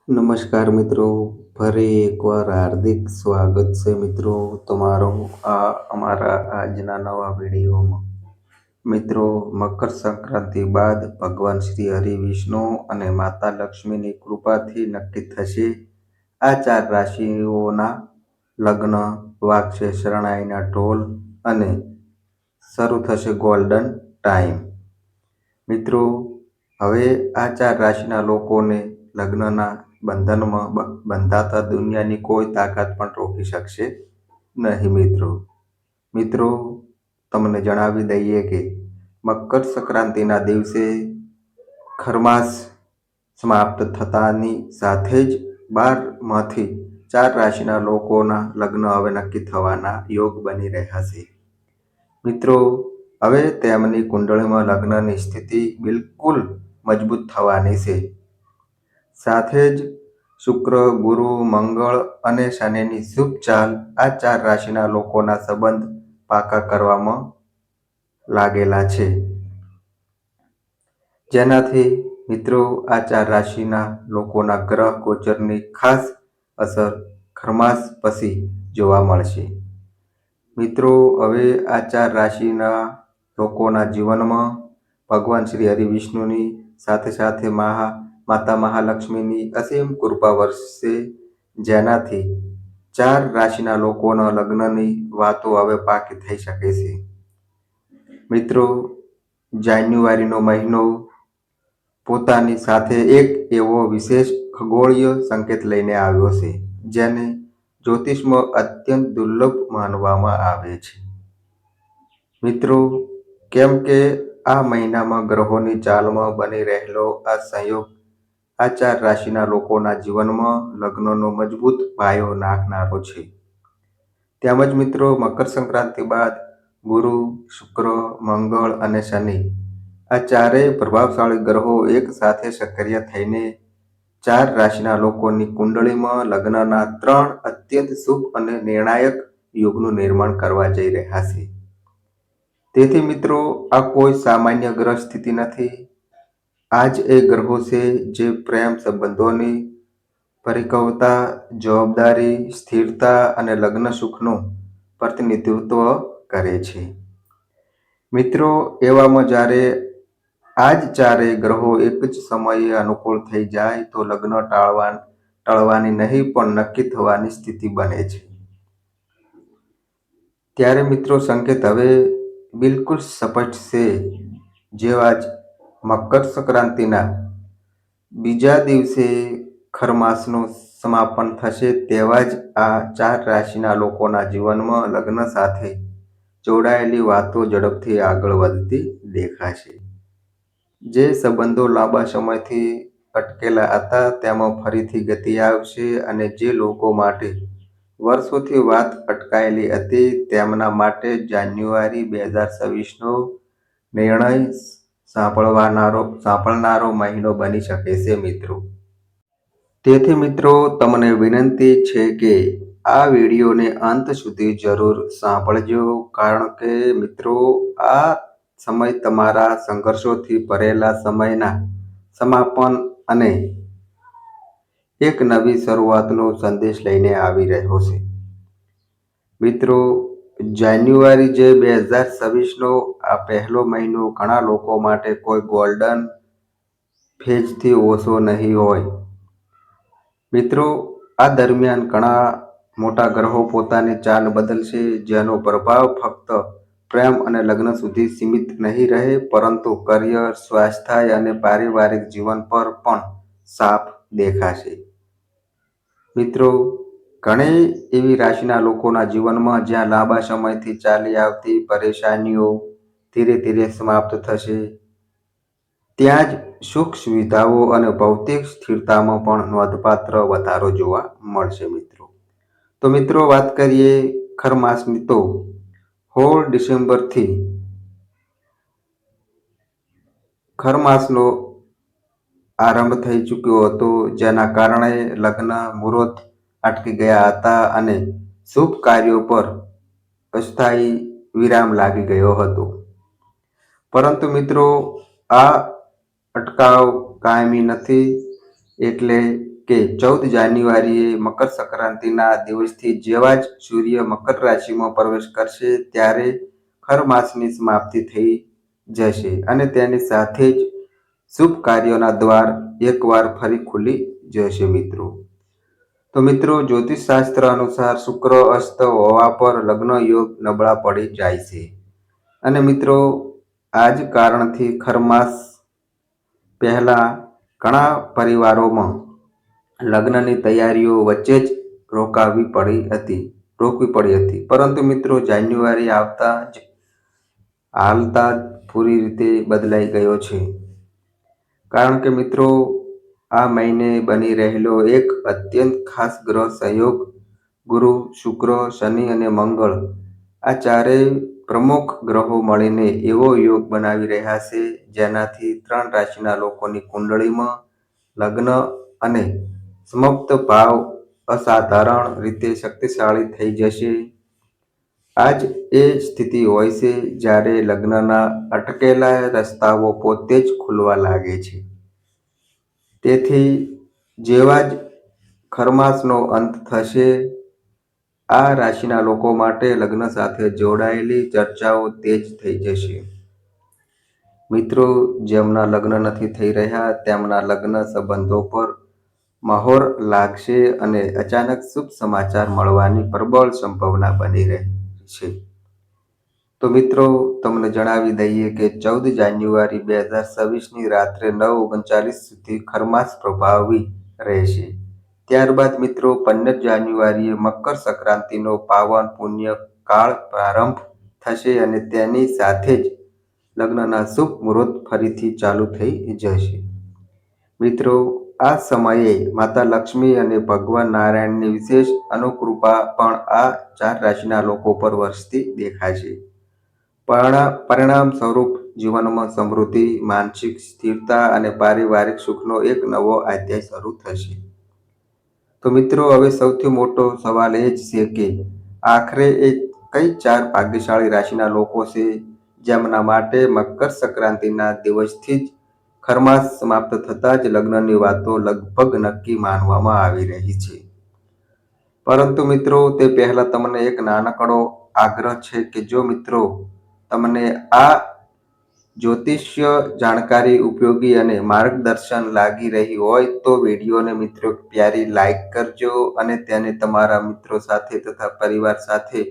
નમસ્કાર મિત્રો, ફરી એકવાર હાર્દિક સ્વાગત છે મિત્રો તમારો અમારા આજના નવા વિડીયોમાં. મિત્રો, મકર સંક્રાંતિ બાદ ભગવાન શ્રી હરિ વિષ્ણુ અને માતા લક્ષ્મીની કૃપાથી નક્કી થશે આ 4 રાશિઓના લગ્ન. વાગશે શરણાઈના ઢોલ અને શરૂ થશે ગોલ્ડન ટાઈમ. મિત્રો, હવે આ 4 રાશિના લોકોને લગ્નના બંધનમાં બંધાતા દુનિયાની કોઈ તાકાત પણ રોકી શકશે નહીં. મિત્રો, તમને જણાવી દઈએ કે મકર સંક્રાંતિના દિવસે ખરમાસ સમાપ્ત થતાની સાથે જ 12માંથી 4 રાશિના લોકોના લગ્ન હવે નક્કી થવાના યોગ બની રહ્યા છે. મિત્રો, હવે તેમની કુંડળીમાં લગ્નની સ્થિતિ બિલકુલ મજબૂત થવાની છે. સાથે જ શુક્ર, ગુરુ, મંગળ અને શનિની શુભ ચાલ આ 4 રાશિના લોકોના સંબંધ પાકા કરવામાં લાગેલા છે. જેનાથી મિત્રો આ 4 રાશિના લોકોના ગ્રહ ગોચરની ખાસ અસર ખરમાસ પછી જોવા મળશે. મિત્રો, હવે આ 4 રાશિના લોકોના જીવનમાં ભગવાન શ્રી હરિ વિષ્ણુની સાથે સાથે માતા મહાલક્ષ્મીની અસીમ કૃપા વરસશે. જેનાથી 4 રાશિના લોકોના લગ્નની વાતો હવે પાકી થઈ શકે છે. મિત્રો, જાન્યુઆરીનો મહિનો પોતાની સાથે એક એવો વિશેષ ખગોળીય સંકેત લઈને આવ્યો છે જેને જ્યોતિષમાં અત્યંત દુર્લભ માનવામાં આવે છે. મિત્રો, કેમ કે આ મહિનામાં ગ્રહોની ચાલમાં બની રહેલો આ સંયોગ આ 4 રાશિના લોકોના જીવનમાં લગ્નનો મજબૂત પાયો નાખનારો છે. તેમજ મિત્રો, મકર સંક્રાંતિ બાદ ગુરુ, શુક્ર, મંગળ અને શનિ આ ચારેય પ્રભાવશાળી ગ્રહો એક સાથે સક્રિય થઈને 4 રાશિના લોકોની કુંડળીમાં લગ્નના 3 અત્યંત શુભ અને નિર્ણાયક યુગનું નિર્માણ કરવા જઈ રહ્યા છે. તેથી મિત્રો, આ કોઈ સામાન્ય ગ્રહ સ્થિતિ નથી. આ જ એ ગ્રહો છે જે પ્રેમ સંબંધોની પરિપક્વતા, જવાબદારી, સ્થિરતા અને લગ્ન સુખનું પ્રતિનિધિત્વ કરે છે. મિત્રો, એવામાં જ્યારે આ જ ચારેય ગ્રહો એક જ સમયે અનુકૂળ થઈ જાય તો લગ્ન ટળવાની નહીં પણ નક્કી થવાની સ્થિતિ બને છે. ત્યારે મિત્રો, સંકેત હવે બિલકુલ સ્પષ્ટ છે. જેવા જ મકર સંક્રાંતિના બીજા દિવસે ખરમાસનું સમાપન થશે તેવા જ આ 4 રાશિના લોકોના જીવનમાં લગ્ન સાથે જોડાયેલી વાતો ઝડપથી આગળ વધતી દેખાશે. જે સંબંધો લાંબા સમયથી અટકેલા હતા તેમાં ફરીથી ગતિ આવશે અને જે લોકો માટે વર્ષોથી વાત અટકાયેલી હતી તેમના માટે જાન્યુઆરી 2026નો નિર્ણય સાંપડનારો મહિનો બની શકે છે. મિત્રો, તેથી મિત્રો, તમને વિનંતી છે કે આ વિડીયોને અંત સુધી જરૂર સાંભળજો, કારણ કે મિત્રો, આ સમય તમારા સંઘર્ષોથી ભરેલા સમયના સમાપન અને એક નવી શરૂઆતનો સંદેશ લઈને આવી રહ્યો છે. મિત્રો, જાન્યુઆરી જે 2026નો આ પહેલો મહિનો ઘણા લોકો માટે કોઈ ગોલ્ડન ફેઝથી ઓછો નહીં હોય. મિત્રો, આ દરમિયાન ઘણા મોટા ગ્રહો પોતાની ચાલ બદલશે, જેનો પ્રભાવ ફક્ત પ્રેમ અને લગ્ન સુધી સીમિત નહીં રહે પરંતુ કરિયર, સ્વાસ્થ્ય અને પારિવારિક જીવન પર પણ સાફ દેખાશે. મિત્રો, ઘણી એવી રાશિના લોકોના જીવનમાં જ્યાં લાંબા સમયથી ચાલી આવતી પરેશાનીઓ ધીરે ધીરે સમાપ્ત થશે, ત્યાં જ સુખ સુવિધાઓ અને ભૌતિક સ્થિરતામાં પણ નોંધપાત્ર વધારો જોવા મળશે. તો મિત્રો, વાત કરીએ ખરમાસની તો 16 ડિસેમ્બરથી ખરમાસનો આરંભ થઈ ચૂક્યો હતો, જેના કારણે લગ્ન મુહૂર્ત અટકી ગયા હતા અને શુભ કાર્યો પર અસ્થાયી વિરામ લાગી ગયો હતો. પરંતુ મિત્રો, આ અટકાવ કાયમી નથી. એટલે કે 14 જાન્યુઆરીએ મકર સંક્રાંતિના દિવસથી જેવા જ સૂર્ય મકર રાશિમાં પ્રવેશ કરશે ત્યારે ખર માસની સમાપ્તિ થઈ જશે અને તેની સાથે જ શુભ કાર્યોના દ્વાર એકવાર ફરી ખુલી જશે મિત્રો. તો મિત્રો, જ્યોતિષ શાસ્ત્ર અનુસાર શુક્ર અસ્ત હોવા પર લગ્ન યોગ નબળા પડી જાય છે અને મિત્રો આ જ કારણથી ખરમાસ પહેલા ઘણા પરિવારોમાં લગ્નની તૈયારીઓ વચ્ચે જ રોકવી પડી હતી. પરંતુ મિત્રો જાન્યુઆરી આવતા જ હાલતા પૂરી રીતે બદલાઈ ગયો છે. કારણ કે મિત્રો આ મહિને બની રહેલો એક અત્યંત ખાસ ગ્રહ સંયોગ ગુરુ, શુક્ર, શનિ અને મંગળ આ ચારેય પ્રમુખ ગ્રહો મળીને એવો યોગ બનાવી રહ્યા છે જેનાથી 3 રાશિના લોકોની કુંડળીમાં લગ્ન અને સમાપ્ત ભાવ અસાધારણ રીતે શક્તિશાળી થઈ જશે. આજ એ સ્થિતિ હોય છે જ્યારે લગ્નના અટકેલા રસ્તાઓ પોતે જ ખુલવા લાગે છે. તેથી જેવા જ ખરમાસનો અંત થશે, આ રાશિના લોકો માટે લગ્ન સાથે જોડાયેલી ચર્ચાઓ તેજ થઈ જશે. મિત્રો, જેમના લગ્ન નથી થઈ રહ્યા તેમના લગ્ન સંબંધો પર મહોર લાગશે અને અચાનક શુભ સમાચાર મળવાની પ્રબળ સંભાવના બની રહી છે. તો મિત્રો તમને જણાવી દઈએ કે 14 જાન્યુઆરી 2026ની રાત્રે 9:39 સુધી ખરમાસ પ્રભાવી રહેશે. ત્યારબાદ મિત્રો 15 જાન્યુઆરીએ મકર સંક્રાંતિનો પાવન પુણ્ય કાળ પ્રારંભ થશે અને તેની સાથે જ લગ્નના શુભ મુહૂર્ત ફરીથી ચાલુ થઈ જશે. મિત્રો આ સમયે માતા લક્ષ્મી અને ભગવાન નારાયણની વિશેષ અનુકૃપા પણ આ 4 રાશિના લોકો પર વરસતી દેખાશે. પરિણામ સ્વરૂપ જીવનમાં સમૃદ્ધિ, માનસિક સ્થિરતા અને પારિવારિક સુખનો એક નવો અધ્યાય શરૂ થશે. તો મિત્રો હવે સૌથી મોટો સવાલ એ જ છે કે આખરે એ કઈ 4 ભાગ્યશાળી રાશિના લોકો છે જેમના માટે મકર સંક્રાંતિના દિવસથી જ ખરમાસ સમાપ્ત થતાં જ લગ્નની વાતો લગભગ નક્કી માનવામાં આવી રહી છે. પરંતુ મિત્રો તે પહેલા તમને એક નાનકડો આગ્રહ છે કે જો મિત્રો તમને આ જ્યોતિષીય જાણકારી ઉપયોગી અને માર્ગદર્શન લાગી રહી હોય તો વિડીયોને મિત્રો પ્યારી લાઈક કરજો અને તેને તમારા મિત્રો સાથે તથા પરિવાર સાથે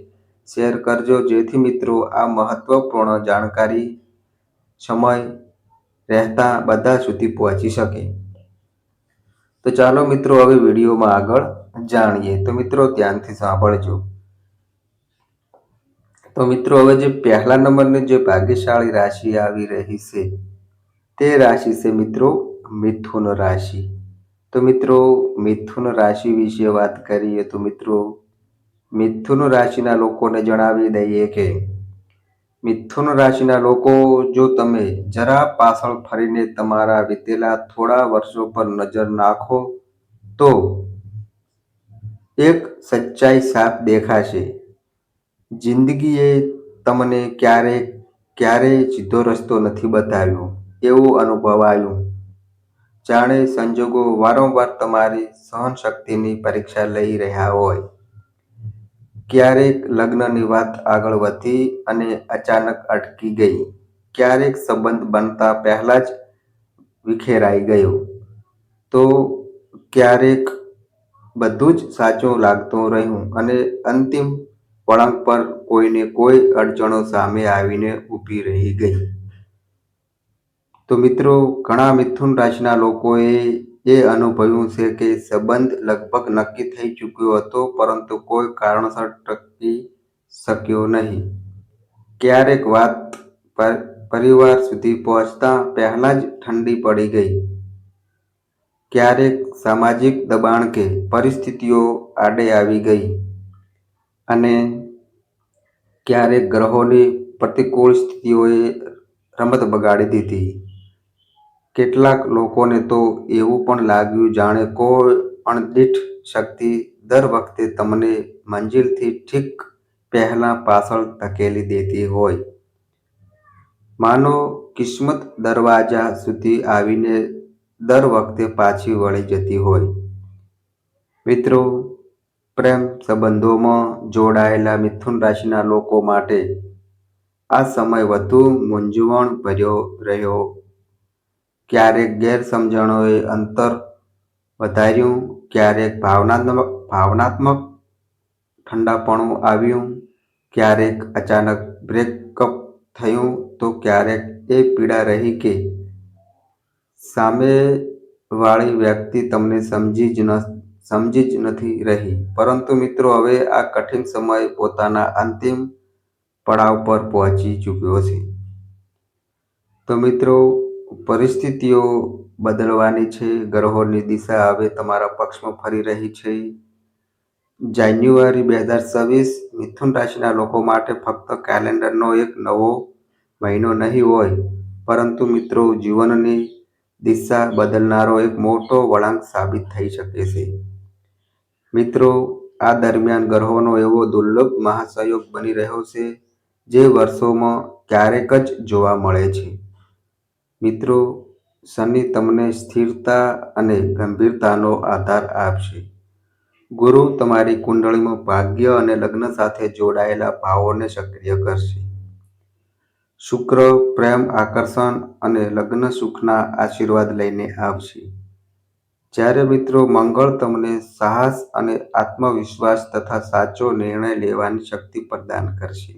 શેર કરજો જેથી મિત્રો આ મહત્વપૂર્ણ જાણકારી સમય રહેતા બધા સુધી પહોંચી શકે. તો ચાલો મિત્રો હવે વિડીયોમાં આગળ જાણીએ. તો મિત્રો ધ્યાનથી સાંભળજો. તો મિત્રો હવે જે પહેલા નંબરની જે ભાગ્યશાળી રાશિ આવી રહી છે તે રાશિ છે મિત્રો મિથુન રાશિ. તો મિત્રો મિથુન રાશિ વિશે વાત કરીએ તો મિત્રો મિથુન રાશિના લોકોને જણાવી દઈએ કે મિથુન રાશિના લોકો જો તમે જરા પાછળ ફરીને તમારા વીતેલા થોડા વર્ષો પર નજર નાખો તો એક સચ્ચાઈ સાફ દેખાશે. જિંદગીએ તમને ક્યારેય સીધો રસ્તો નથી બતાવ્યો એવું અનુભવાયું. જાણે સંજોગો વારંવાર તમારી સહનશક્તિની પરીક્ષા લઈ રહ્યા હોય. ક્યારેક લગ્નની વાત આગળ વધી અને અચાનક અટકી ગઈ. ક્યારેક સંબંધ બનતા પહેલા જ વિખેરાઈ ગયો. તો ક્યારેક બધું જ સાચું લાગતું રહ્યું અને અંતિમ વળાંક પર કોઈને કોઈ અડચણો સામે આવીને ઊભી રહી ગઈ. તો મિત્રો ઘણા મિથુન રાશિના લોકોએ એ અનુભવ્યું છે કે સંબંધ લગભગ નક્કી થઈ ચૂક્યો હતો પરંતુ કોઈ કારણસર ટકી શક્યો નહીં. ક્યારેક વાત પરિવાર સુધી પહોંચતા પહેલા જ ઠંડી પડી ગઈ. ક્યારેક સામાજિક દબાણ કે પરિસ્થિતિઓ આડે આવી ગઈ અને ક્યારેક ગ્રહોની પ્રતિકૂળ સ્થિતિઓએ રમત બગાડી દીધી. કેટલાક લોકોને તો એવું પણ લાગ્યું જાણે કોઈ અણદીઠ શક્તિ દર વખતે તમને મંજિલથી ઠીક પહેલા પાછળ ધકેલી દેતી હોય. માનો કિસ્મત દરવાજા સુધી આવીને દર વખતે પાછી વળી જતી હોય. મિત્રો, પ્રેમ સંબંધોમાં જોડાયેલા મિથુન રાશિના લોકો માટે આ સમય વધુ મૂંઝવણ ભર્યો રહ્યો. ક્યારેક ગેરસમજણોએ અંતર વધાર્યું, ક્યારેક ભાવનાત્મક ઠંડાપણું આવ્યું, ક્યારેક અચાનક બ્રેકઅપ થયું તો ક્યારેક એ પીડા રહી કે સામેવાળી વ્યક્તિ તમને સમજી જ નથી રહી. પરંતુ મિત્રો, હવે આ કઠિન સમય પોતાના અંતિમ પડાવ પર પહોંચી ચૂક્યો છે. તો મિત્રો, પરિસ્થિતિઓ બદલવાની છે. ગ્રહોની દિશા હવે તમારા પક્ષમાં ફરી રહી છે. જાન્યુઆરી 2026 મિથુન રાશિના લોકો માટે ફક્ત કેલેન્ડરનો એક નવો મહિનો નહીં હોય, પરંતુ મિત્રો, જીવનની દિશા બદલનારો એક મોટો વળાંક સાબિત થઈ શકે છે. મિત્રો, આ દરમિયાન ગ્રહોનો એવો દુર્લભ મહાસંયોગ બની રહ્યો છે જે વર્ષોમાં ક્યારેક જ જોવા મળે છે. મિત્રો, શનિ તમને સ્થિરતા અને ગંભીરતાનો આધાર આપશે. ગુરુ તમારી કુંડળીમાં ભાગ્ય અને લગ્ન સાથે જોડાયેલા ભાવોને સક્રિય કરશે. શુક્ર પ્રેમ, આકર્ષણ અને લગ્ન સુખના આશીર્વાદ લઈને આવશે. જ્યારે મિત્રો, મંગળ તમને સાહસ અને આત્મવિશ્વાસ તથા સાચો નિર્ણય લેવાની શક્તિ પ્રદાન કરશે.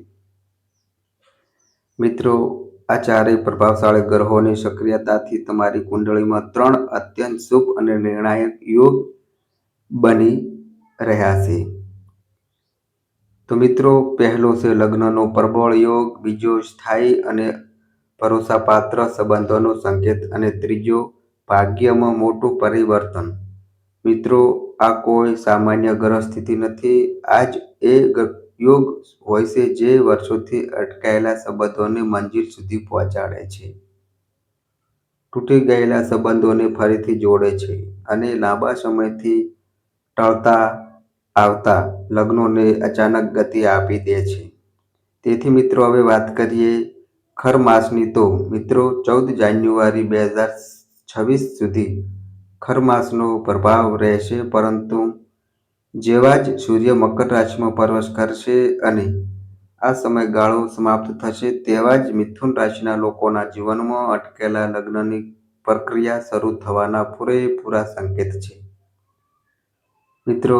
મિત્રો, આ ચારેય પ્રભાવશાળી ગ્રહોની સક્રિયતાથી તમારી કુંડળીમાં 3 અત્યંત શુભ અને નિર્ણાયક યોગ બની રહ્યા છે. તો મિત્રો, પહેલો છે લગ્નનો પ્રબળ યોગ, બીજો સ્થાયી અને ભરોસાપાત્ર સંબંધોનો સંકેત અને ત્રીજો ભાગ્યમાં મોટું પરિવર્તન. મિત્રો, આ કોઈ સામાન્ય ગ્રહ સ્થિતિ નથી. આ જ એ યોગ હોય છે જે વર્ષોથી અટકાયેલા સંબંધોને મંજિલ સુધી પહોંચાડે છે, તૂટી ગયેલા સંબંધોને ફરીથી જોડે છે અને લાંબા સમયથી ટળતા આવતા લગ્નોને અચાનક ગતિ આપી દે છે. તેથી મિત્રો, હવે વાત કરીએ ખરમાસની. તો મિત્રો, 14 જાન્યુઆરી 2026 સુધી ખરમાસનો પ્રભાવ રહેશે, પરંતુ જેવા જ સૂર્ય મકર રાશિમાં પ્રવેશ કરશે અને આ સમયગાળો સમાપ્ત થશે, તેવા જ મિથુન રાશિના લોકોના જીવનમાં અટકેલા લગ્નની પ્રક્રિયા શરૂ થવાના પૂરેપૂરા સંકેત છે. મિત્રો,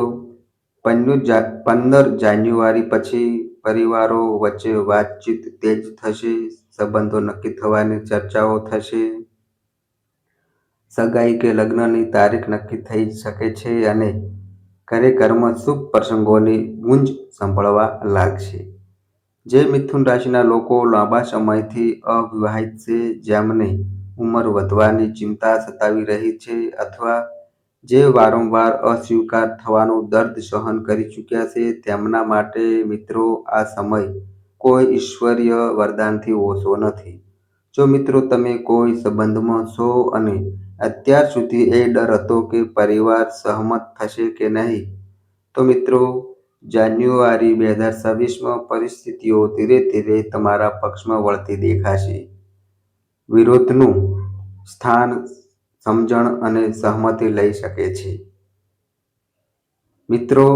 15 જાન્યુઆરી પછી પરિવારો વચ્ચે વાતચીત તેજ થશે, સંબંધો નક્કી થવાની ચર્ચાઓ થશે, સગાઈ કે લગ્નની તારીખ નક્કી થઈ શકે છે અને ઘરમાં શુભ પ્રસંગોની ગુંજ સંભળવા લાગશે. જે મિથુન રાશિના લોકો લાંબા સમયથી અવિવાહિત છે, જેમને ઉંમર વધવાની ચિંતા સતાવી રહી છે, અથવા જે વારંવાર અસ્વીકાર થવાનું દર્દ સહન કરી ચૂક્યા છે, તેમના માટે મિત્રો, આ સમય કોઈ ઈશ્વરીય વરદાનથી ઓછો નથી. જો મિત્રો, તમે કોઈ સંબંધમાં છો અને અત્યાર સુધી એ ડર હતો કે પરિવાર સહમત થશે કે નહીં, તો મિત્રો, જાન્યુઆરી 2026માં પરિસ્થિતિઓ ધીરે ધીરે તમારા પક્ષમાં વળતી દેખાશે. વિરોધનું સ્થાન સમજણ અને સહમતિ લઈ શકે છે. મિત્રો,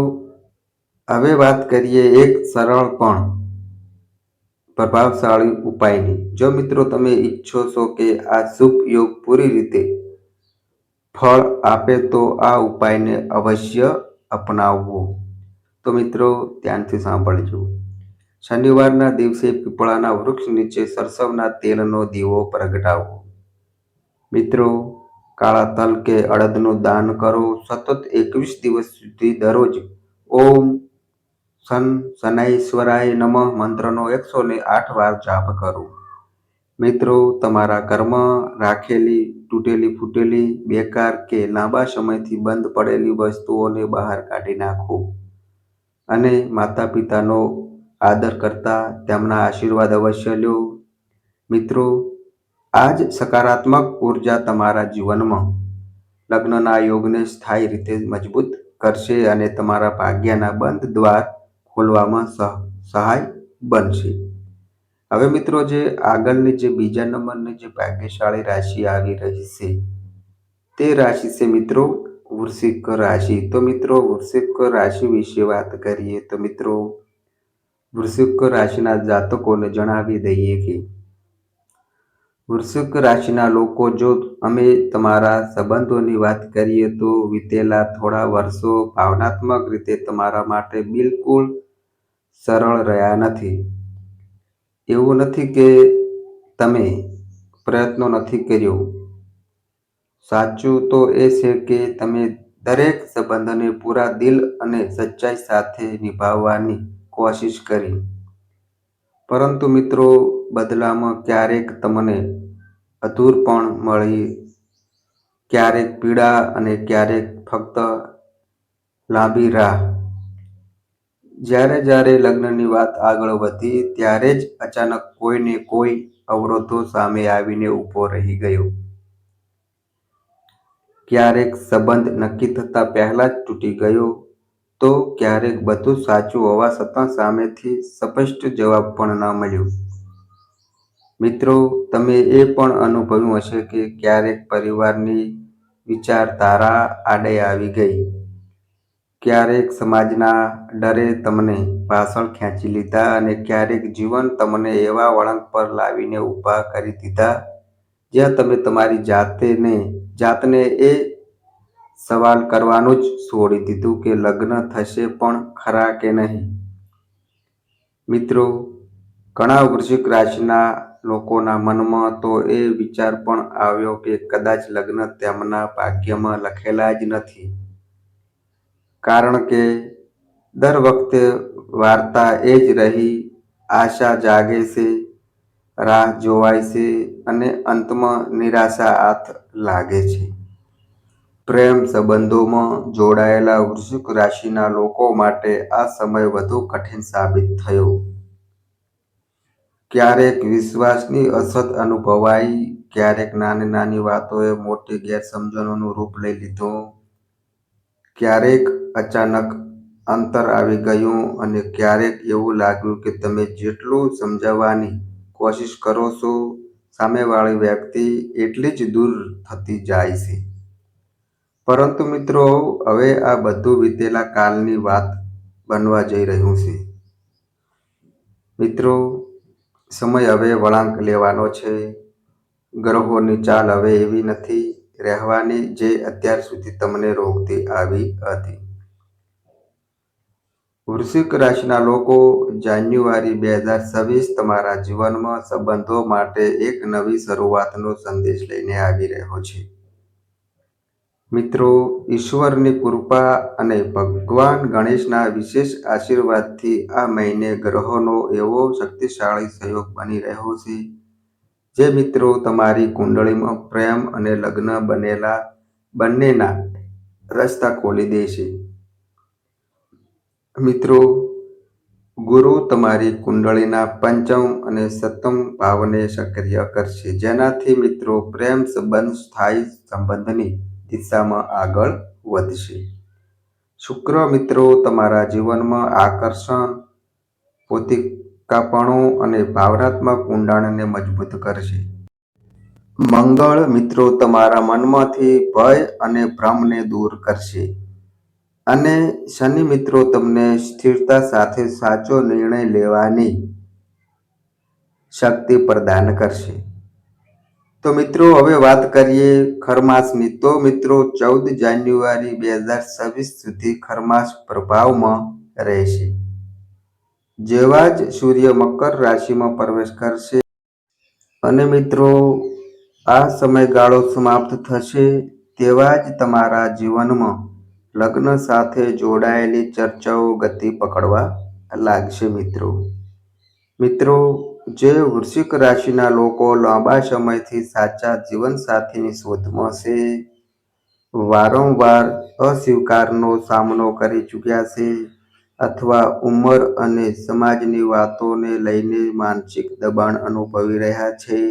હવે વાત કરીએ એક સરળ પણ પ્રભાવશાળી ઉપાયની. જો મિત્રો, તમે ઈચ્છો છો કે આ શુભ યોગ પૂરી રીતે ફળ આપે, તો આ ઉપાયને અવશ્ય અપનાવવો. તો મિત્રો, ધ્યાનથી સાંભળજો. શનિવારના દિવસે પીપળાના વૃક્ષ નીચે સરસવના તેલનો દીવો પ્રગટાવો. મિત્રો, કાળા તલ કે અડદનું દાન કરો. સતત 21 દિવસ સુધી દરરોજ ઓમ શનૈશ્વરાય નમઃ મંત્રનો 108 વાર જાપ કરો. મિત્રો, તમારા ઘરમાં રાખેલી તૂટેલી ફૂટેલી, બેકાર કે લાંબા સમયથી બંધ પડેલી વસ્તુઓને બહાર કાઢી નાખો અને માતા પિતાનો આદર કરતા તેમના આશીર્વાદ અવશ્ય લો. મિત્રો, આ જ સકારાત્મક ઉર્જા તમારા જીવનમાં લગ્નના યોગને સ્થાયી રીતે મજબૂત કરશે અને તમારા ભાગ્યના બંધ દ્વાર ખોલવામાં સહાય બનશે. હવે મિત્રો, જે આગળની જે બીજા નંબરની જે ભાગ્યશાળી રાશિ આવી રહી છે, તે રાશિ છે મિત્રો વૃશ્ચિક રાશિ. તો મિત્રો વૃશ્ચિક રાશિ વિશે વાત કરીએ તો મિત્રો વૃશ્ચિક રાશિના જાતકોને જણાવી દઈએ કે વૃશ્ચિક રાશિના લોકો, જો અમે તમારા સંબંધોની વાત કરીએ તો વીતેલા થોડા વર્ષો ભાવનાત્મક રીતે તમારા માટે બિલકુલ સરળ રહ્યા નથી. એવું નથી કે તમે પ્રયત્નો નથી કર્યો. સાચું તો એ છે કે તમે દરેક સંબંધને પૂરા દિલ અને સચ્ચાઈ સાથે નિભાવવાની કોશિશ કરી. પરંતુ મિત્રો બદલામાં ક્યારેક તમને અધૂરપણ મળી, ક્યારેક પીડા અને ક્યારેક ફક્ત લાંબી રાહ. જ્યારે લગ્નની વાત આગળ વધી ત્યારે જ અચાનક કોઈને કોઈ અવરોધો સામે આવીને ઊભો રહી ગયો. ક્યારેક સંબંધ નક્કી થતા પહેલા જ તૂટી ગયો, તો ક્યારેક બધું સાચું હોવા છતાં સામેથી સ્પષ્ટ જવાબ પણ ન મળ્યો. મિત્રો તમે એ પણ અનુભવ્યું હશે કે ક્યારેક પરિવારની વિચારધારા આડે આવી ગઈ, ક્યારેક સમાજના ડરે તમને પાછળ ખેંચી લીધા અને ક્યારેક જીવન તમને એવા વળાંક પર લાવીને ઊભા કરી દીધા જ્યાં તમે તમારી જાતને એ સવાલ કરવાનું જ છોડી દીધું કે લગ્ન થશે પણ ખરા કે નહીં. મિત્રો ઘણા વૃશ્ચિક રાશિના લોકોના મનમાં તો એ વિચાર પણ આવ્યો કે કદાચ લગ્ન તેમના ભાગ્યમાં લખેલા જ નથી. કારણ કે દર વખતે વાર્તા એ જ રહી, આશા જાગે છે, રાહ જોવાય છે અને અંતમાં નિરાશા હાથ લાગે છે. પ્રેમ સંબંધોમાં જોડાયેલા વૃશ્ચિક રાશિના લોકો માટે આ સમય વધુ કઠિન સાબિત થયો. ક્યારેક વિશ્વાસની અછત અનુભવાઈ, ક્યારેક નાની વાતોએ મોટી ગેરસમજણોનું રૂપ લઈ લીધું, ક્યારેક અચાનક અંતર આવી ગયું અને ક્યારેક એવું લાગ્યું કે તમે જેટલું સમજાવવાની કોશિશ કરો છો, સામેવાળી વ્યક્તિ એટલી જ દૂર થતી જાય છે. પરંતુ મિત્રો હવે આ બધું વીતેલા કાલની વાત બનવા જઈ રહ્યું છે. મિત્રો સમય હવે વળાંક લેવાનો છે. ગ્રહોની ચાલ હવે એવી નથી રહેવાની જે અત્યાર સુધી તમને રોકતી આવી હતી. વૃશ્ચિક રાશિના લોકો, જાન્યુઆરી 2026 તમારા જીવનમાં સંબંધો માટે એક નવી શરૂઆતનો સંદેશ લઈને આવી રહ્યો છે. મિત્રો ઈશ્વરની કૃપા અને ભગવાન ગણેશના વિશેષ આશીર્વાદથી આ મહિને ગ્રહોનો એવો શક્તિશાળી સહયોગ બની રહ્યો છે જે મિત્રો તમારી કુંડળીમાં પ્રેમ અને લગ્ન બંનેના રસ્તા ખોલી દેશે. મિત્રો ગુરુ તમારી કુંડળીના પંચમ અને સપ્તમ ભાવને સક્રિય કરશે, જેનાથી મિત્રો પ્રેમ સંબંધ સ્થાયી સંબંધની દિશામાં આગળ વધશે. શુક્ર મિત્રો તમારા જીવનમાં આકર્ષણ, પોતીકાપણું અને ભાવનાત્મક ઊંડાણને મજબૂત કરશે. મંગળ મિત્રો તમારા મનમાંથી ભય અને ભ્રમને દૂર કરશે અને શનિ મિત્રો તમને સ્થિરતા સાથે સાચો નિર્ણય લેવાની શક્તિ પ્રદાન કરશે. તો મિત્રો હવે વાત કરીએ ખરમાસની. તો મિત્રો 14 જાન્યુઆરી 2026 સુધી ખરમાસ પ્રભાવમાં રહેશે. જેવા જ સૂર્ય મકર રાશિમાં પ્રવેશ કરશે અને મિત્રો આ સમયગાળો સમાપ્ત થશે, તેવા જ તમારા જીવનમાં લગ્ન સાથે જોડાયેલી ચર્ચાઓ ગતિ પકડવા લાગશે. મિત્રો જે વૃશ્ચિક રાશિના લોકો લાંબા સમયથી સાચા જીવનસાથીની શોધમાં છે, વારંવાર અસ્વીકારનો સામનો કરી ચૂક્યા છે અથવા ઉંમર અને સમાજની વાતોને લઈને માનસિક દબાણ અનુભવી રહ્યા છે,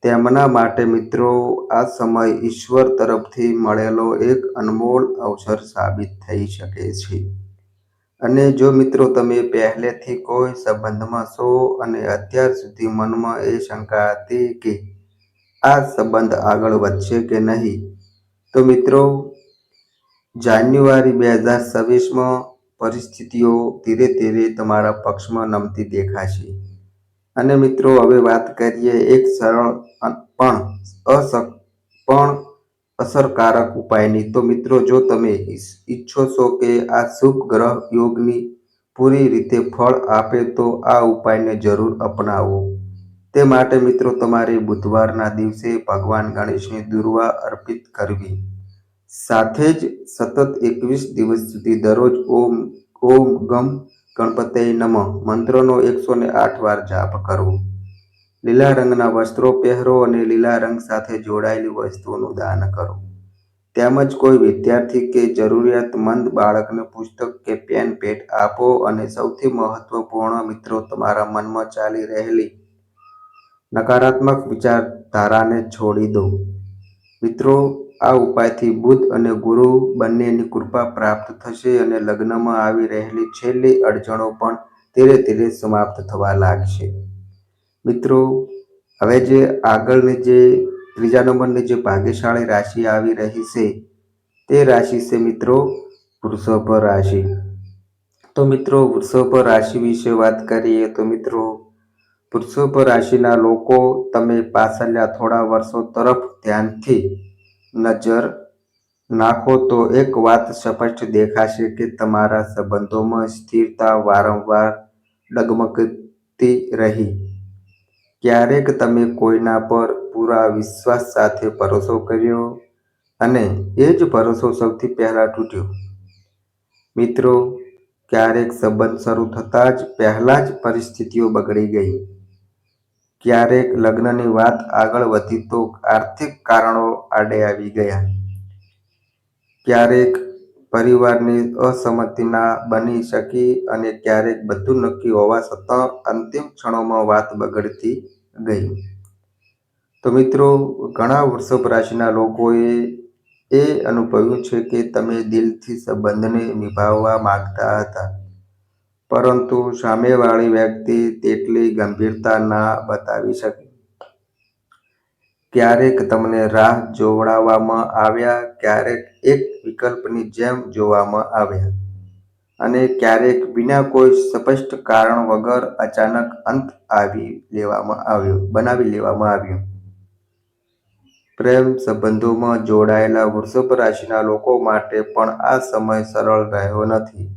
તેમના માટે મિત્રો આ સમય ઈશ્વર તરફથી મળેલો એક અનમોલ અવસર સાબિત થઈ શકે છે. અને જો મિત્રો તમે પહેલેથી કોઈ સંબંધમાં છો અને અત્યાર સુધી મનમાં એ શંકા હતી કે આ સંબંધ આગળ વધશે કે નહીં, તો મિત્રો, જાન્યુઆરી 2026માં પરિસ્થિતિઓ ધીરે ધીરે તમારા પક્ષમાં નમતી દેખાશે. અને મિત્રો, હવે વાત કરીએ એક સરળ પણ અસરકારક ઉપાયની. તો મિત્રો, જો તમે ઈચ્છો છો કે આ શુભ ગ્રહ યોગની પૂરી રીતે ફળ આપે તો આ ઉપાયને જરૂર અપનાવો. તે માટે મિત્રો, તમારે બુધવારના દિવસે ભગવાન ગણેશને દુર્વા અર્પિત કરવી. સાથે જ સતત 21 દિવસ સુધી દરરોજ ઓમ ગમ ગણપતયે નમઃ મંત્રનો 108 વાર જાપ કરવો. લીલા રંગના વસ્ત્રો પહેરો અને લીલા રંગ સાથે જોડાયેલી વસ્તુઓનું દાન કરો. તેમજ કોઈ વિદ્યાર્થી કે જરૂરિયાતમંદ બાળકને પુસ્તક કે પેન ભેટ આપો. અને સૌથી મહત્વપૂર્ણ મિત્રો, તમારા મનમાં ચાલી રહેલી નકારાત્મક વિચારધારાને છોડી દો. મિત્રો, આ ઉપાયથી બુધ અને ગુરુ બંનેની કૃપા પ્રાપ્ત થશે અને લગ્નમાં આવી રહેલી છેલ્લી અડચણો પણ ધીરે ધીરે સમાપ્ત થવા લાગશે. મિત્રો, હવે જે આગળની જે ત્રીજા નંબરની જે ભાગ્યશાળી રાશિ આવી રહી છે તે રાશિ છે મિત્રો વૃષભ રાશિ. તો મિત્રો, વૃષભ રાશિ વિશે વાત કરીએ તો મિત્રો, વૃષભ રાશિના લોકો, તમે પાછળના થોડા વર્ષો તરફ ધ્યાનથી નજર નાખો તો એક વાત સ્પષ્ટ દેખાશે કે તમારા સંબંધોમાં સ્થિરતા વારંવાર ડગમગતી રહી. ક્યારેક તમે કોઈના પર પૂરા વિશ્વાસ સાથે ભરોસો કર્યો અને એ જ ભરોસો સૌથી પહેલા તૂટ્યો. મિત્રો, ક્યારેક સંબંધ શરૂ થતાં જ પહેલા જ પરિસ્થિતિઓ બગડી ગઈ. ક્યારેક લગ્નની વાત આગળ વધી તો આર્થિક કારણો આડે આવી ગયા. ક્યારેક પરિવારની અસંમતિ ના બની શકી અને ક્યારેક બધું નક્કી હોવા છતાં અંતિમ ક્ષણોમાં વાત બગડતી ગઈ. તો મિત્રો, ઘણા વૃષભ રાશિના લોકોએ એ અનુભવ્યું છે કે તમે દિલથી સંબંધને નિભાવવા માંગતા હતા, પરંતુ સામેવાળી વ્યક્તિ તેટલી ગંભીરતા ના બતાવી શકી. ક્યારેક તમને રાહ જોવડાવવામાં આવ્યા, ક્યારેક એક વિકલ્પની જેમ જોવામાં આવ્યા અને ક્યારેક વિના કોઈ સ્પષ્ટ કારણ વગર અચાનક અંત બનાવી લેવામાં આવ્યો. પ્રેમ સંબંધોમાં જોડાયેલા વૃષભ રાશિના લોકો માટે પણ આ સમય સરળ રહ્યો નથી.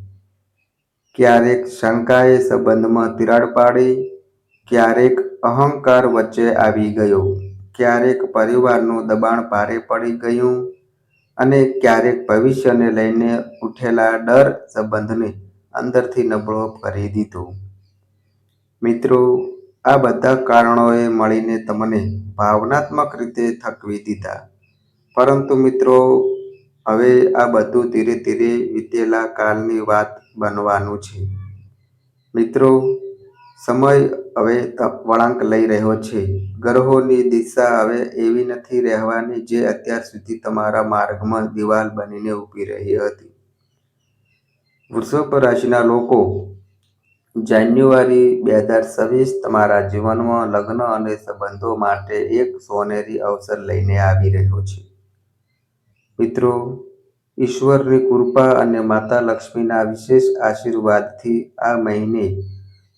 ક્યારેક શંકાએ સંબંધમાં તિરાડ પાડી, ક્યારેક અહંકાર વચ્ચે આવી ગયો, ક્યારેક પરિવારનું દબાણ ભારે પડી ગયું અને ક્યારેક ભવિષ્યને લઈને ઉઠેલા ડર સંબંધને અંદરથી નબળો કરી દીધો. મિત્રો, આ બધા કારણોએ મળીને તમને ભાવનાત્મક રીતે થકવી દીધા. પરંતુ મિત્રો, હવે આ બધું ધીરે ધીરે વીતેલા કાળની વાત બનવાનું છે. મિત્રો, સમય હવે વળાંક લઈ રહ્યો છે. ગ્રહોની દિશા હવે એવી નથી રહેવાની જે અત્યાર સુધી તમારા માર્ગમાં દિવાલ બનીને ઊભી રહી હતી. વૃષભ રાશિના લોકો, જાન્યુઆરી 2026 તમારા જીવનમાં લગ્ન અને સંબંધો માટે એક સોનેરી અવસર લઈને આવી રહ્યો છે. મિત્રો, ઈશ્વરની કૃપા અને માતા લક્ષ્મીના વિશેષ આશીર્વાદથી આ મહિને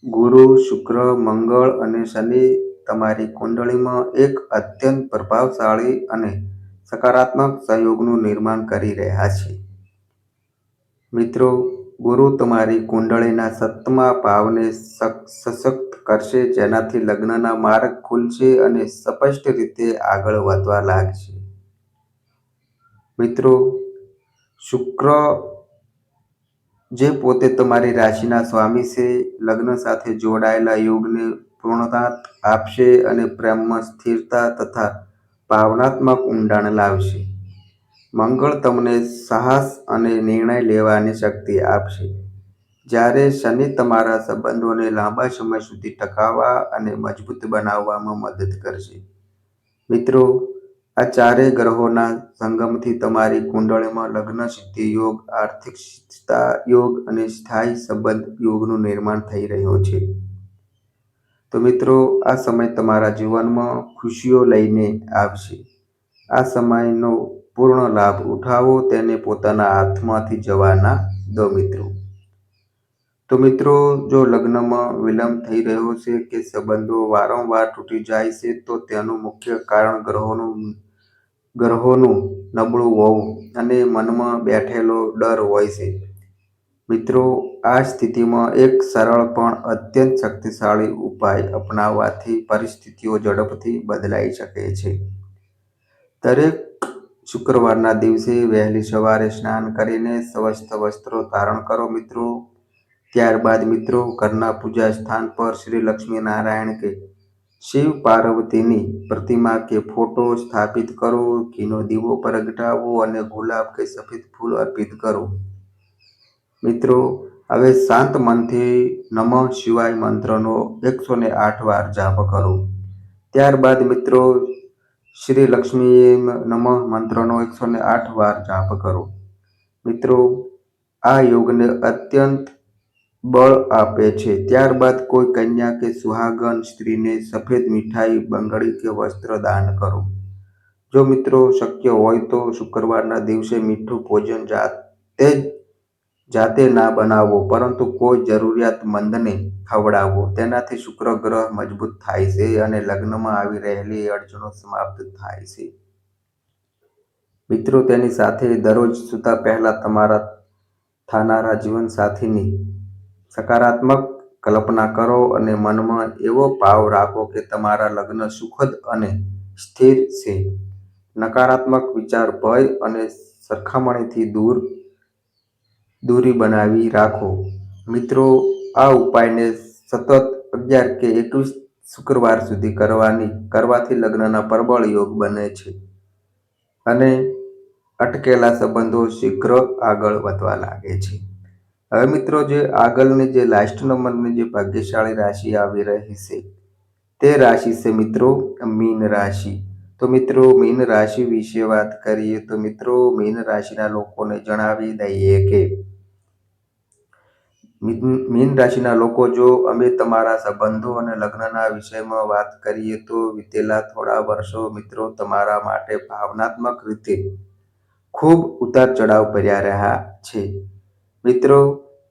ગુરુ, શુક્ર, મંગળ અને શનિ તમારી કુંડળીમાં એક અત્યંત પ્રભાવશાળી અને સકારાત્મક સહયોગનું નિર્માણ કરી રહ્યા છે. મિત્રો, ગુરુ તમારી કુંડળીના 7મા ભાવને સશક્ત કરશે, જેનાથી લગ્નના માર્ગ ખુલશે અને સ્પષ્ટ રીતે આગળ વધવા લાગશે. મિત્રો, શુક્ર, જે પોતે તમારી રાશિના સ્વામી છે, લગ્ન સાથે જોડાયેલા યોગને પૂર્ણતા આપશે અને પ્રેમમાં સ્થિરતા તથા ભાવનાત્મક ઊંડાણ લાવશે. મંગળ તમને સાહસ અને નિર્ણય લેવાની શક્તિ આપશે, જ્યારે શનિ તમારા સંબંધોને લાંબા સમય સુધી ટકાવવા અને મજબૂત બનાવવામાં મદદ કરશે. મિત્રો, આ ચારેય ગ્રહોના સંગમથી તમારી કુંડળીમાં લગ્ન સિદ્ધિ યોગ, આર્થિક સ્થિરતા યોગ અને સ્થાયી સંબંધ યોગનું નિર્માણ થઈ રહ્યું છે. તો મિત્રો, આ સમય તમારા જીવનમાં ખુશીઓ લઈને આવશે. આ સમયનો પૂર્ણ લાભ ઉઠાવો, તેને પોતાના હાથમાંથી જવા ના દો મિત્રો. તો મિત્રો, જો લગ્નમાં વિલંબ થઈ રહ્યો છે કે સંબંધો વારંવાર તૂટી જાય છે, તો તેનું મુખ્ય કારણ ગ્રહોનું નબળું હોવું અને મનમાં બેઠેલો ડર હોય છે. મિત્રો, આ સ્થિતિમાં એક સરળ પણ અત્યંત શક્તિશાળી ઉપાય અપનાવવાથી પરિસ્થિતિઓ ઝડપથી બદલાઈ શકે છે. દરેક શુક્રવારના દિવસે વહેલી સવારે સ્નાન કરીને સ્વસ્થ વસ્ત્રો ધારણ કરો મિત્રો. ત્યારબાદ મિત્રો, ઘરના પૂજા સ્થાન પર શ્રી લક્ષ્મીનારાયણ કે શિવ પાર્વતીની પ્રતિમા કે ફોટો સ્થાપિત કરો, ઘીનો દીવો પ્રગટાવો અને ગુલાબ કે સફેદ ફૂલ અર્પિત કરો. મિત્રો, હવે શાંત મનથી નમઃ શિવાય મંત્રનો 108 વાર જાપ કરો. ત્યારબાદ મિત્રો, શ્રી લક્ષ્મી નમઃ મંત્રનો 108 વાર જાપ કરો. મિત્રો, આ યોગને અત્યંત બળ આપે છે. ત્યારબાદ કોઈ કન્યા કે સુહાગન સ્ત્રીને સફેદ મીઠાઈ, બંગડી કે વસ્ત્ર દાન કરો. જો મિત્રો શક્ય હોય તો શુક્રવારના દિવસે મીઠું ભોજન જાતે ના બનાવો, પરંતુ કોઈ જરૂરિયાતમંદને ખવડાવો. તેનાથી શુક્ર ગ્રહ મજબૂત થાય છે અને લગ્નમાં આવી રહેલી અડચણો સમાપ્ત થાય છે. મિત્રો, તેની સાથે દરરોજ સૂતા પહેલા તમારા થનારા જીવનસાથીની સકારાત્મક કલ્પના કરો અને મનમાં એવો ભાવ રાખો કે તમારા લગ્ન સુખદ અને સ્થિર છે. નકારાત્મક વિચાર, ભય અને સરખામણીથી દૂરી બનાવી રાખો. મિત્રો, આ ઉપાયને સતત 11 કે 21 શુક્રવાર સુધી કરવાથી લગ્નના પ્રબળ યોગ બને છે અને અટકેલા સંબંધો શીઘ્ર આગળ વધવા લાગે છે. હવે મિત્રો, જે આગળની જે લાસ્ટ નંબરની જે ભાગ્યશાળી રાશિ આવી રહી છે, તે રાશિ છે મિત્રો મીન રાશિ. તો મિત્રો, મીન રાશિ વિશે વાત કરીએ તો મિત્રો, મીન રાશિના લોકોને જણાવી દઈએ કે મીન રાશિના લોકો, જો અમે તમારા સંબંધો અને લગ્નના વિષયમાં વાત કરીએ તો વિતેલા થોડા વર્ષો મિત્રો તમારા માટે ભાવનાત્મક રીતે ખૂબ ઉતાર ચઢાવ ભર્યા રહ્યા છે. મિત્રો,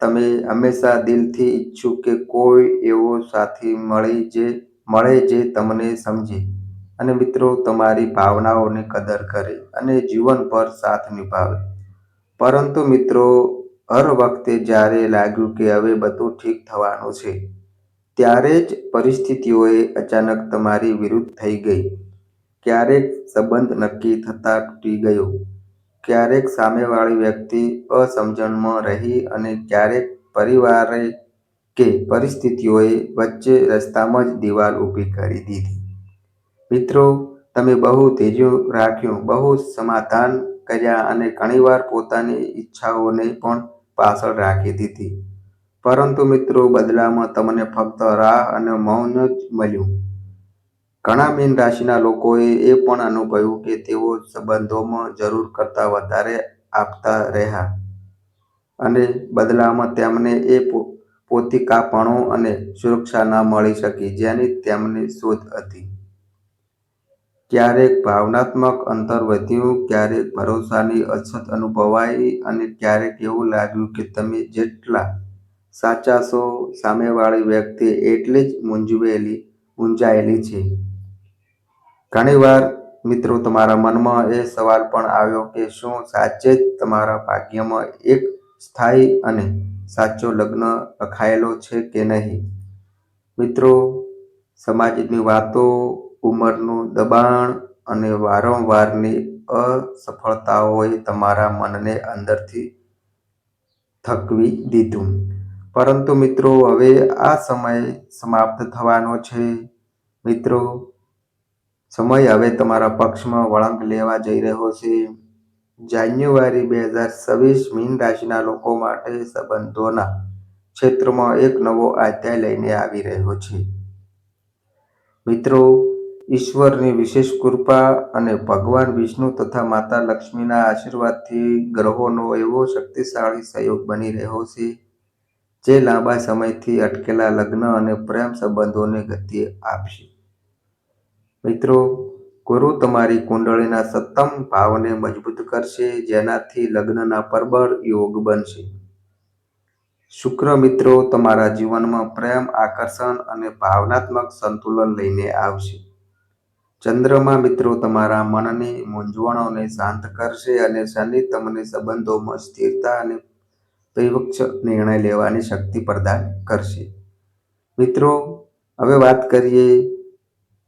તમે હંમેશા દિલથી ઈચ્છો કે કોઈ એવો સાથી મળે જે તમને સમજે અને મિત્રો તમારી ભાવનાઓની કદર કરે અને જીવનભર સાથ નિભાવે. પરંતુ મિત્રો, હર વખતે જ્યારે લાગ્યું કે હવે બધું ઠીક થવાનું છે, ત્યારે જ પરિસ્થિતિઓએ અચાનક તમારી વિરુદ્ધ થઈ ગઈ. ક્યારેક સંબંધ નક્કી થતાં તૂટી ગયો, ક્યારેક સામેવાળી વ્યક્તિ અસમજણમાં રહી અને ક્યારેક પરિવારે કે પરિસ્થિતિઓએ વચ્ચે રસ્તામાં જ દિવાલ ઊભી કરી દીધી. મિત્રો, તમે બહુ ધૈર્ય રાખ્યું, બહુ સમાધાન કર્યા અને ઘણીવાર પોતાની ઈચ્છાઓને પણ પાછળ રાખી દીધી. પરંતુ મિત્રો, બદલામાં તમને ફક્ત રાહ અને મૌન જ મળ્યું. ઘણા મીન રાશિના લોકોએ એ પણ અનુભવ્યું કે તેઓ સંબંધોમાં જરૂર કરતાં વધારે આપતા રહ્યા અને બદલામાં તેમને એ પોતીકાપણું અને સુરક્ષા ન મળી શકી જેની તેમને શોધ હતી. ક્યારેક ભાવનાત્મક અંતર વધ્યું, ક્યારેક ભરોસાની અછત અનુભવાઈ અને ક્યારેક એવું લાગ્યું કે તમે જેટલા સાચા છો, સામેવાળી વ્યક્તિ એટલી જ મૂંઝાયેલી છે. ઘણીવાર મિત્રો તમારા મનમાં એ સવાલ પણ આવ્યો કે શું સાચે જ તમારા ભાગ્યમાં એક સ્થાયી અને સાચો લગ્ન લખાયેલો છે કે નહીં. મિત્રો, સમાજની વાતો, ઉંમરનું દબાણ અને વારંવારની અસફળતાઓએ તમારા મનને અંદરથી થકવી દીધું. પરંતુ મિત્રો, હવે આ સમય સમાપ્ત થવાનો છે. મિત્રો, સમય હવે તમારા પક્ષમાં વળાંક લેવા જઈ રહ્યો છે. જાન્યુઆરી 2026 મીન રાશિના લોકો માટે સંબંધોના ક્ષેત્રમાં એક નવો અધ્યાય લઈને આવી રહ્યો છે. મિત્રો, ઈશ્વરની વિશેષ કૃપા અને ભગવાન વિષ્ણુ તથા માતા લક્ષ્મીના આશીર્વાદથી ગ્રહોનો એવો શક્તિશાળી સહયોગ બની રહ્યો છે, જે લાંબા સમયથી અટકેલા લગ્ન અને પ્રેમ સંબંધોને ગતિ આપશે. મિત્રો, ગુરુ તમારી કુંડળીના સપ્તમ ભાવને મજબૂત કરશે, જેનાથી લગ્નના પ્રબળ યોગ બનશે. શુક્ર મિત્રો તમારા જીવનમાં પ્રેમ, આકર્ષણ અને ભાવનાત્મક સંતુલન લઈને આવશે. ચંદ્રમા મિત્રો તમારા મનની મૂંઝવણોને શાંત કરશે અને શનિ તમને સંબંધોમાં સ્થિરતા અને પરિપક્વ નિર્ણય લેવાની શક્તિ પ્રદાન કરશે. મિત્રો હવે વાત કરીએ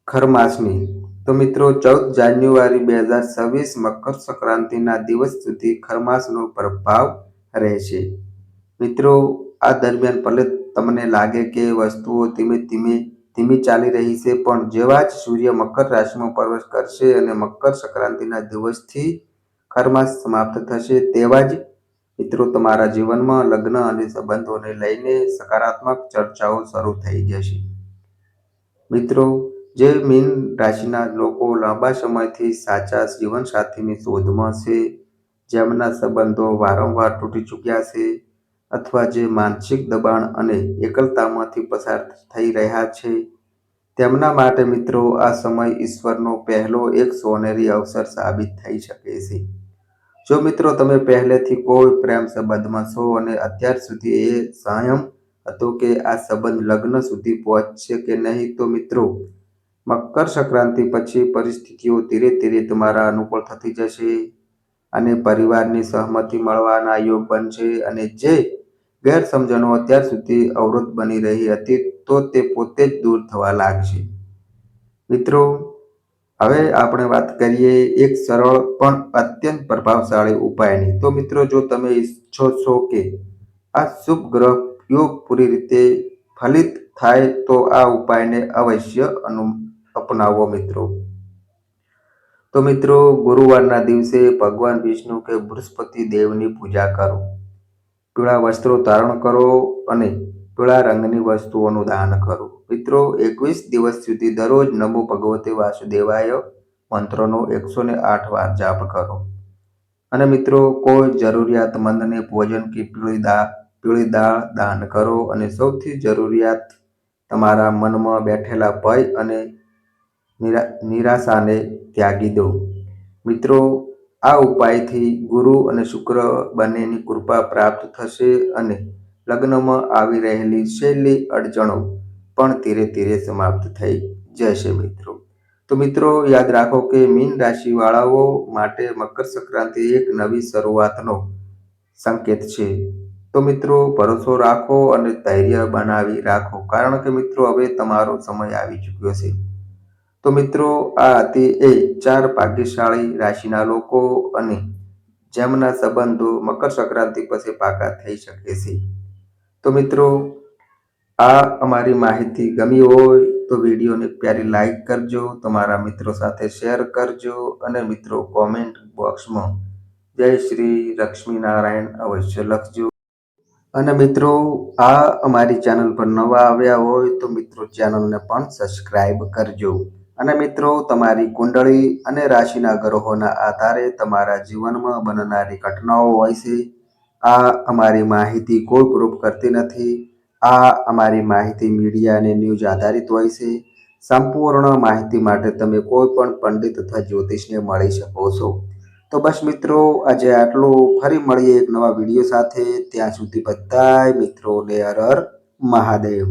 ખરમાસની. તો મિત્રો 14 જાન્યુઆરી 2026 મકર સંક્રાંતિના દિવસ સુધી ખરમાસનો પ્રભાવ રહેશે. મિત્રો આ દરમિયાન ભલે તમને લાગે કે વસ્તુઓ ધીમી ચાલી રહી છે, પણ જેવા જ સૂર્ય મકર રાશિમાં પ્રવેશ કરશે અને મકર સંક્રાંતિના દિવસથી ખરમાસ સમાપ્ત થશે, તેવા જ મિત્રો તમારા જીવનમાં લગ્ન અને સંબંધોને લઈને સકારાત્મક ચર્ચાઓ શરૂ થઈ જશે. મિત્રો જે મીન રાશિના લોકો લાંબા સમયથી સાચા જીવનસાથીની શોધમાં છે, જેમના સંબંધો વારંવાર તૂટી ચૂક્યા છે અથવા જે માનસિક દબાણ અને એકલતામાંથી પસાર થઈ રહ્યા છે, તેમના માટે મિત્રો આ સમય ઈશ્વરનો પહેલો એક સોનેરી અવસર સાબિત થઈ શકે છે. જો મિત્રો તમે પહેલેથી કોઈ પ્રેમ સંબંધમાં છો અને અત્યાર સુધી એ સંયમ હતો કે આ સંબંધ લગ્ન સુધી પહોંચશે કે નહીં, તો મિત્રો મકર સંક્રાંતિ પછી પરિસ્થિતિઓ ધીરે ધીરે તમારા અનુકૂળ થતી જશે અને પરિવારની સહમતિ મળવાના યોગ બનશે અને જે ગેરસમજણો અત્યાર સુધી અવરોધ બની રહી હતી, તો તે પોતે જ દૂર થવા લાગશે. મિત્રો હવે આપણે વાત કરીએ એક સરળ પણ અત્યંત પ્રભાવશાળી ઉપાયની. તો મિત્રો જો તમે ઈચ્છો છો કે આ શુભ ગ્રહ યોગ પૂરી રીતે ફલિત થાય, તો આ ઉપાયને અવશ્ય અપનાવો મિત્રો. તો મિત્રો ગુરુવારના દિવસે ભગવાન વિષ્ણુ કે બૃહસ્પતિ દેવની પૂજા કરો, પીળા વસ્ત્રો ધારણ કરો અને પીળા રંગની વસ્તુઓનું દાન કરો. મિત્રો 21 દિવસ સુધી દરરોજ નમો ભગવતે વાસુદેવાય મંત્રનો 108 વાર જાપ કરો અને મિત્રો કોઈ જરૂરિયાતમંદને ભોજન કે પીળી દાળ દાન કરો અને સૌથી જરૂરિયાત તમારા મનમાં બેઠેલા ભય અને નિરાશાને ત્યાગી દો. મિત્રો આ ઉપાયથી ગુરુ અને શુક્ર બંનેની કૃપા પ્રાપ્ત થશે અને લગ્નમાં આવી રહેલી છેલ્લી અડચણો પણ ધીરે ધીરે સમાપ્ત થઈ જશે મિત્રો. તો મિત્રો યાદ રાખો કે મીન રાશિવાળાઓ માટે મકર સંક્રાંતિ એક નવી શરૂઆતનો સંકેત છે. તો મિત્રો ભરોસો રાખો અને ધૈર્ય બનાવી રાખો, કારણ કે મિત્રો હવે તમારો સમય આવી ચૂક્યો છે. તો મિત્રો આ હતી એ 4 ભાગ્યશાળી રાશિના લોકો અને જેમના સંબંધો મકર સંક્રાંતિ પછી પાકા થઈ શકે છે. તો મિત્રો આ અમારી માહિતી ગમી હોય તો વિડીયોને પ્યારી લાઈક કરજો, તમારા મિત્રો સાથે શેર કરજો અને મિત્રો કોમેન્ટ બોક્સમાં જય શ્રી લક્ષ્મીનારાયણ અવશ્ય લખજો. અને મિત્રો આ અમારી ચેનલ પર નવા આવ્યા હોય તો મિત્રો ચેનલને પણ સબસ્ક્રાઈબ કરજો. અને મિત્રો તમારી કુંડળી અને રાશિના ગ્રહોના આધારે તમારા જીવનમાં બનનારી ઘટનાઓ હોય છે. આ અમારી માહિતી કોઈ પ્રૂફ કરતી નથી. આ અમારી માહિતી મીડિયા અને ન્યૂઝ આધારિત હોય છે. સંપૂર્ણ માહિતી માટે તમે કોઈ પણ પંડિત અથવા જ્યોતિષને મળી શકો છો. તો બસ મિત્રો આજે આટલું. ફરી મળીએ એક નવા વિડીયો સાથે. ત્યાં સુધી બધાય મિત્રોને હર હર મહાદેવ.